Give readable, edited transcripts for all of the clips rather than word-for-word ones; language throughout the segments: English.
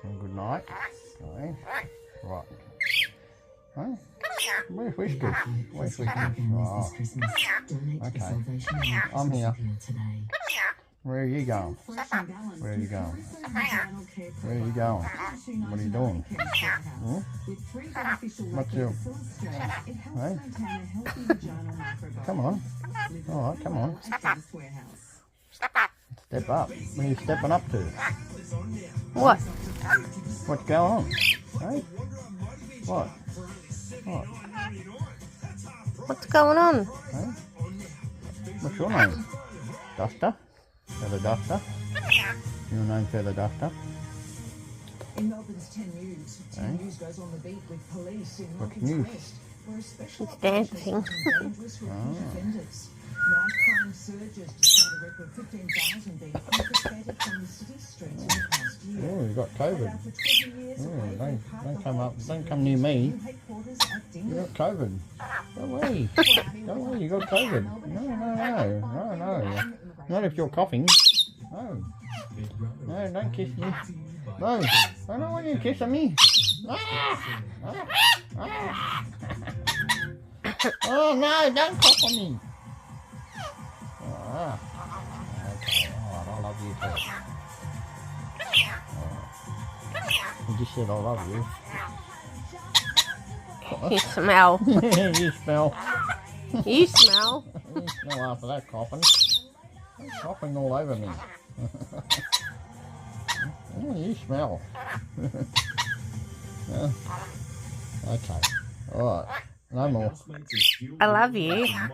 And good night. Okay. Right. Hey? Where's Whiskers? Where's Whiskers? Oh. Okay. I'm here. Where are you going? Where are you going? Where are you going? What are you doing? Hmm? What's your... Hey? Come on. All right, come on. Step up. What are you stepping up to? What? What's going on? Hey? What? What? What's going on? Hey? What's your name? Duster? Feather Duster? Your name Feather Duster? In Melbourne's 10 News, 10 News goes on the beat with police in What's Watkins news? West, where a special It's operation dancing. is dangerous repeat offenders. Knife crime surges despite a record 15,000 being confiscated from the city streets in the past year. Oh, you got COVID. After 20 years Oh, away from don't come up, don't come near me. new headquarters at You Dingley. got COVID. Go away. Go away, you got COVID. No. Not if you're coughing. No. No, don't kiss me. No, I don't want you kissing me. Oh no, don't cough on me. Okay, alright, I love you too. You just said I love you. You smell. You smell. You smell. You smell after that coughing. You're coughing all over me. Oh, you smell. Yeah. Okay. Alright. No more. I love you. Yeah.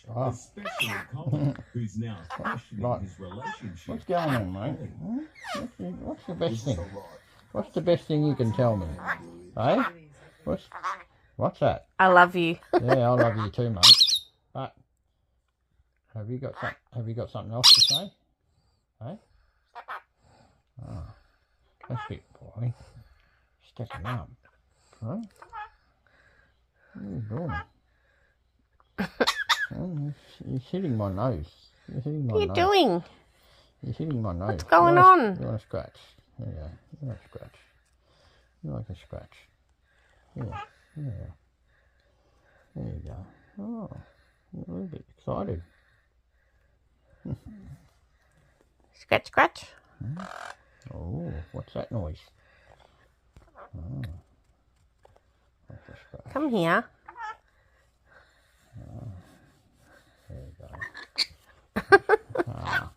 Oh. Right. What's going on, mate? Hmm? What's the best thing? What's the best thing you can tell me? Hey? What's that? I love you. Yeah, I love you too, mate. But have you got something else to say? Hey? Oh, that's it, boy. Stepping up. Huh? What are you doing? Oh, you're hitting my nose. You're hitting my What are you nose. doing? You're hitting my nose. What's going on? You want to scratch? There you go. You want to scratch. You like a scratch. Yeah. There you go. Oh, you're a little bit excited. Scratch, scratch. Oh, what's that noise? Oh, that's a scratch. Come here. There you go. Ah.